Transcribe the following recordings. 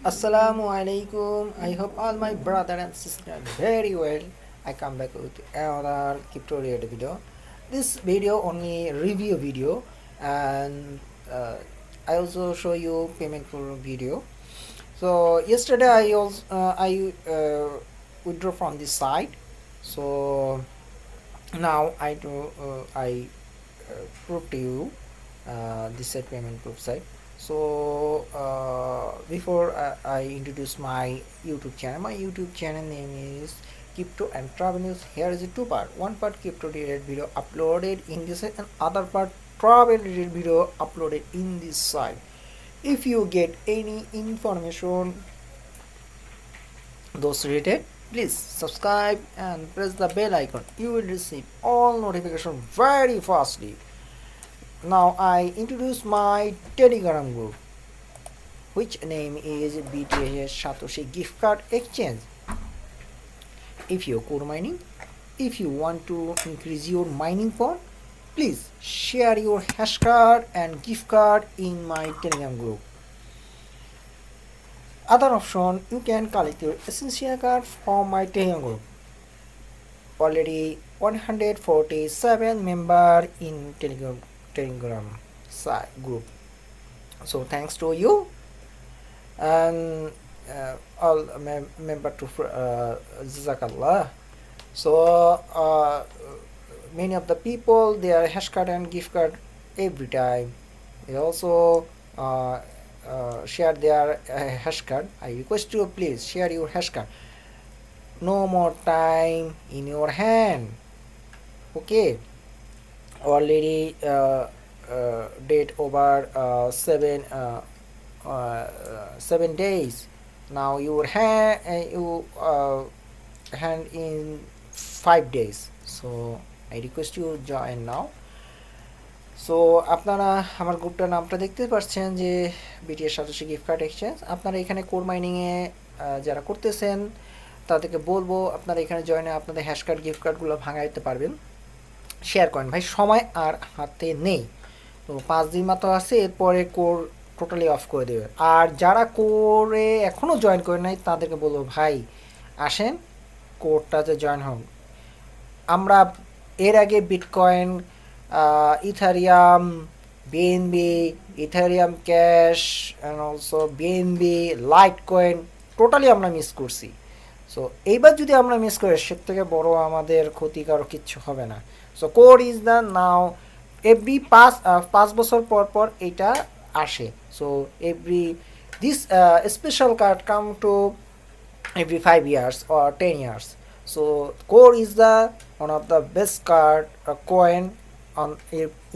Assalamu alaikum. I hope all my brother and sister are very well. I come back with another crypto related video. This video only review video, and I also show you payment for video. So yesterday I withdraw from this site. So now I prove to you this set payment proof site. So before I introduce my YouTube channel, my YouTube channel name is Crypto and Travel News. Here is a two part. One part crypto related video uploaded in this site, and other part travel related video uploaded in this site. If you get any information those related, please subscribe and press the bell icon. You will receive all notification very fastly. Now I introduce my Telegram group, which name is GHS Satoshi gift card exchange. If you're core mining, if you want to increase your mining power, please share your hash card and gift card in my Telegram group. Other option, you can collect your essential card from my Telegram group. Already 147 member in Telegram site group. So thanks to you and all member to Jazakallah. So many of the people, their hash card and gift card every time. They also share their hash card. I request you, please share your hash card. No more time in your hand. Okay, already date over 7 days. Now your hand hand in 5 days. So I request you join now. So আপনারা আমার গ্রুপটার নামটা দেখতে পাচ্ছেন যে BTS satoshi gift card exchange. আপনারা এখানে core মাইনিংয়ে যারা করতেছেন তাদেরকে বলবো আপনারা এখানে জয়েনে আপনাদের হ্যাশ কার্ড গিফট কার্ডগুলো ভাঙাইতে পারবেন। শেয়ার করেন ভাই, সময় আর হাতে নেই, তো 5 দিন মাত্র আছে, এরপরে কোর টোটালি অফ করে দেবে। আর যারা কোরে এখনও জয়েন করে নাই তাদেরকে বলবো ভাই আসেন কোরটাতে জয়েন হন। আমরা এর আগে bitcoin, Ethereum, BNB, Ethereum cash and also BNB, light coin totally আমরা মিস করছি। সো এইবার যদি আমরা মিস করি সে থেকে বড় আমাদের ক্ষতিকারক কিচ্ছু হবে না। So core is the now every 5 বছর পর পর এটা আসে। So every this special card come to every 5 years or 10 years. So core is the one of the best card coin on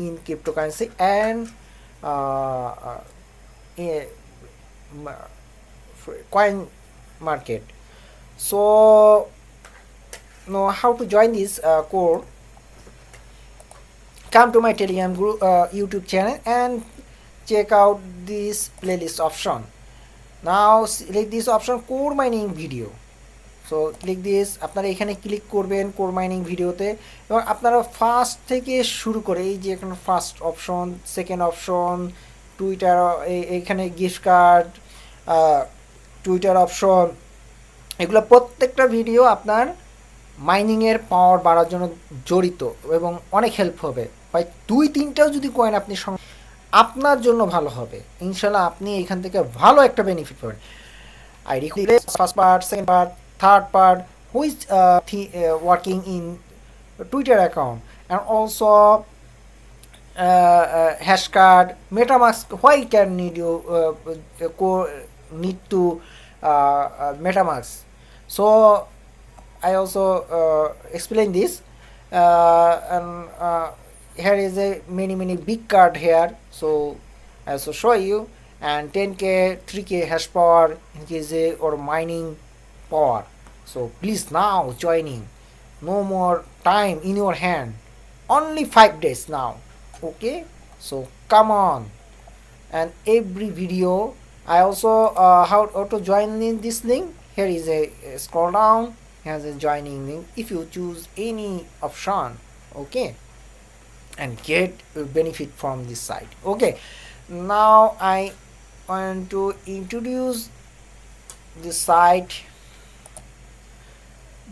in cryptocurrency and coin market. So know how to join this core. Come to my Telegram group, YouTube channel and check out this playlist option. Now select this option core mining video. So click this, আপনারা এখানে click করবেন core mining ভিডিওতে এবং আপনারা first থেকে শুরু করে এই যে এখানে first option, second option, Twitter, এখানে গিফট কার্ড, টুইটার অপশন, এগুলো প্রত্যেকটা ভিডিও আপনার মাইনিংয়ের পাওয়ার বাড়ার জন্য জড়িত এবং অনেক হেল্প হবে। ভাই 2-3টাও যদি কয়েন আপনি আপনার জন্য ভালো হবে ইনশাল্লাহ, আপনি এখান থেকে ভালো একটা বেনিফিট পাবেন। I request first part, second part, third part, who is working in Twitter account and also hash card, MetaMask. Why can need you need to MetaMask? So I also explain this and here is a many big card here. So I also show you, and 10k 3k hash power increase or mining power. So please now joining, no more time in your hand, only 5 days now. Okay, so come on. And every video I also how to join in this link. Here is a scroll down, here's a joining link. If you choose any option, okay, and get benefit from this site. Okay, now I want to introduce this site.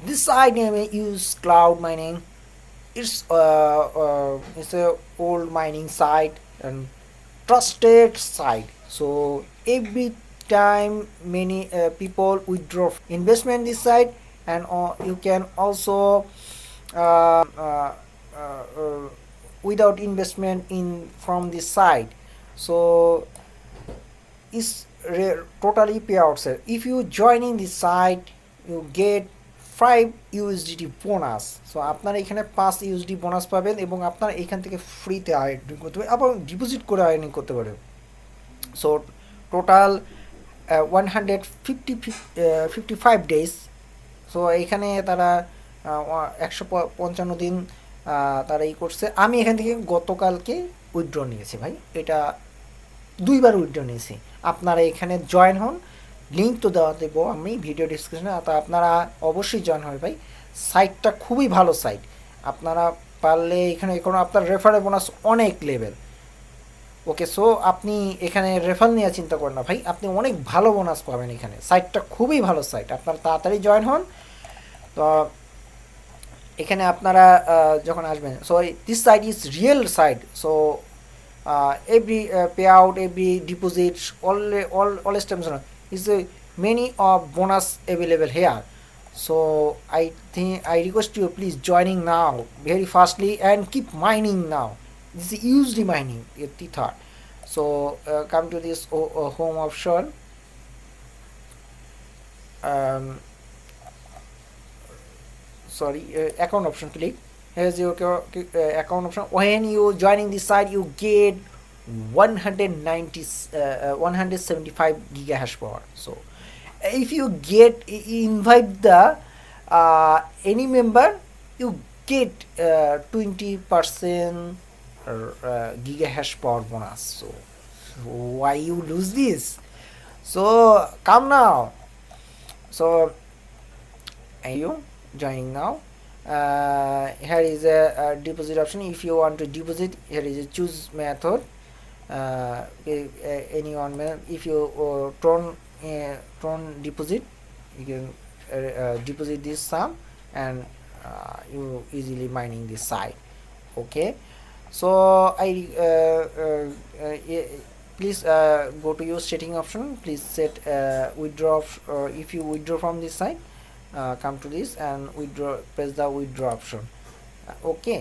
This site name use cloud mining. It's a old mining site and trusted site. So every time many people withdraw investment this site, and you can also without investment in from this site. So is totally payout sir. If you joining this site, you get 5 USDT bonus. So আপনারা এখানে 5 USD bonus পাবেন এবং আপনারা এখান থেকে ফ্রিতে earning করতে পারেন, আবার ডিপোজিট করে আর্নিং করতে পারেন। So total 155 days. সো এখানে তারা 155 দিন তারা করছে। আমি এখান থেকে গতকালকে উইথড্র নিয়েছি ভাই, এটা 2বার উইথড্র নিয়েছি। আপনারা এখানে জয়েন হন, লিঙ্ক তো দেওয়া দেবো আমি ভিডিও ডিসক্রিপশনে, তা আপনারা অবশ্যই জয়েন হবে ভাই। সাইটটা খুবই ভালো সাইট, আপনারা পারলে এখানে এখন আপনার রেফারেল বোনাস অনেক লেভেল। ওকে, সো আপনি এখানে রেফার নিয়ে চিন্তা করেন না ভাই, আপনি অনেক ভালো বোনাস পাবেন এখানে। সাইটটা খুবই ভালো সাইট, আপনারা তাড়াতাড়ি জয়েন হন। তো এখানে আপনারা যখন আসবেন, so this site is real site. So every payout, every deposit, all stems is many of bonus available here. So I request you, please joining now very fastly and keep mining now. This is USD mining, Tether. So come to this home option. Account option, click. Here's your account option. When you joining this site, you get 175 giga hash power. So if you get invite the any member, you get 20% giga hash power bonus. So why you lose this? So come now. So are you joining now? Here is a deposit option. If you want to deposit, here is a choose method. Any one method. If you Tron deposit, you can deposit this sum and you easily mining this site. Okay, so please go to your setting option. Please set withdraw. If you withdraw from this site, come to this and withdraw, press the withdraw option. Okay,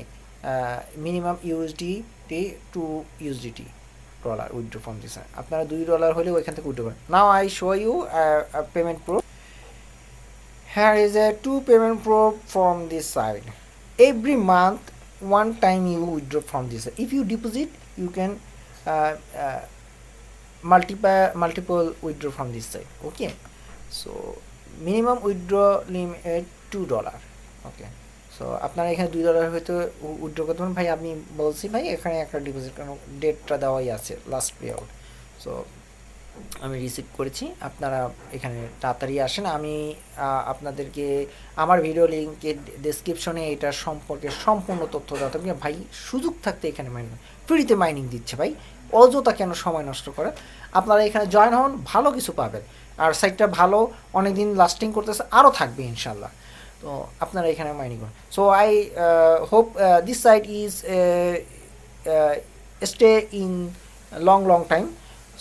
minimum USDT to USDT dollar withdraw from this side. আপনারা $2 হলে ওইখান থেকে withdraw করেন। Now I show you a payment proof. Here is a 2 payment proof from this side. Every month, one time you withdraw from this side. If you deposit, you can multiple withdraw from this side. Okay, so minimum withdraw limit $2. Okay, so আপনারা এখানে $2 হয়তো withdraw করতে পারেন। ভাই আমি বলছি ভাই এখানে একটা ডিপোজিট কারণ ডেটটা দেওয়াই আছে লাস্ট পে আউট। সো আমি রিসিভ করেছি, আপনারা এখানে তাড়াতাড়ি আসেন। আমি আপনাদেরকে আমার ভিডিও লিঙ্কের ডেসক্রিপশনে এটা সম্পর্কে সম্পূর্ণ তথ্য দেওয়া থাকবে। ভাই সুযোগ থাকতে এখানে মাইনিং ফ্রিতে মাইনিং দিচ্ছে ভাই, অযথা কেন সময় নষ্ট করে। আপনারা এখানে জয়েন হন, ভালো কিছু পাবেন। আর সাইটটা ভালো, অনেক দিন লাস্টিং করতেছে, আরও থাকবে ইনশাল্লাহ। তো আপনারা এখানে মাইনিং করুন। So I hope this site is stay in long time.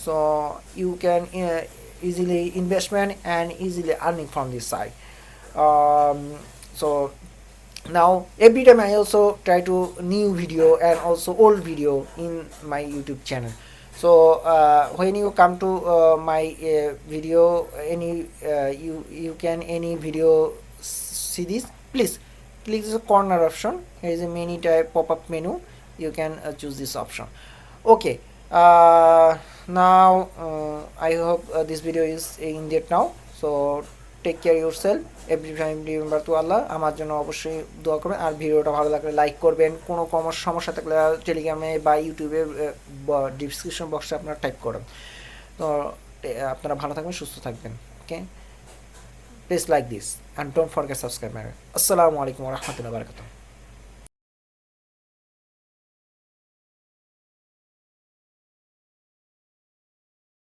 So you can easily investment and easily earning from this site. So now every time I also try to new video and also old video in my YouTube channel. So when you come to my video, any you can any video see this, please click this corner option. Here is a menu type pop-up menu, you can choose this option. Okay, now I hope this video is in depth now. So take care yourself, every time remember to Allah. আমার জন্য অবশ্যই দোয়া করবেন, আর ভিডিওটা ভালো লাগলে like করবেন। কোনো সমস্যা থাকলে টেলিগ্রামে বা ইউটিউবে ডিসক্রিপশন বক্সে আপনারা টাইপ করুন। তো আপনারা ভালো থাকবেন, সুস্থ থাকবেন। Okay, please like this and don't forget subscribe. Assalamu alaikum wa rahmatullahi wa barakatuh.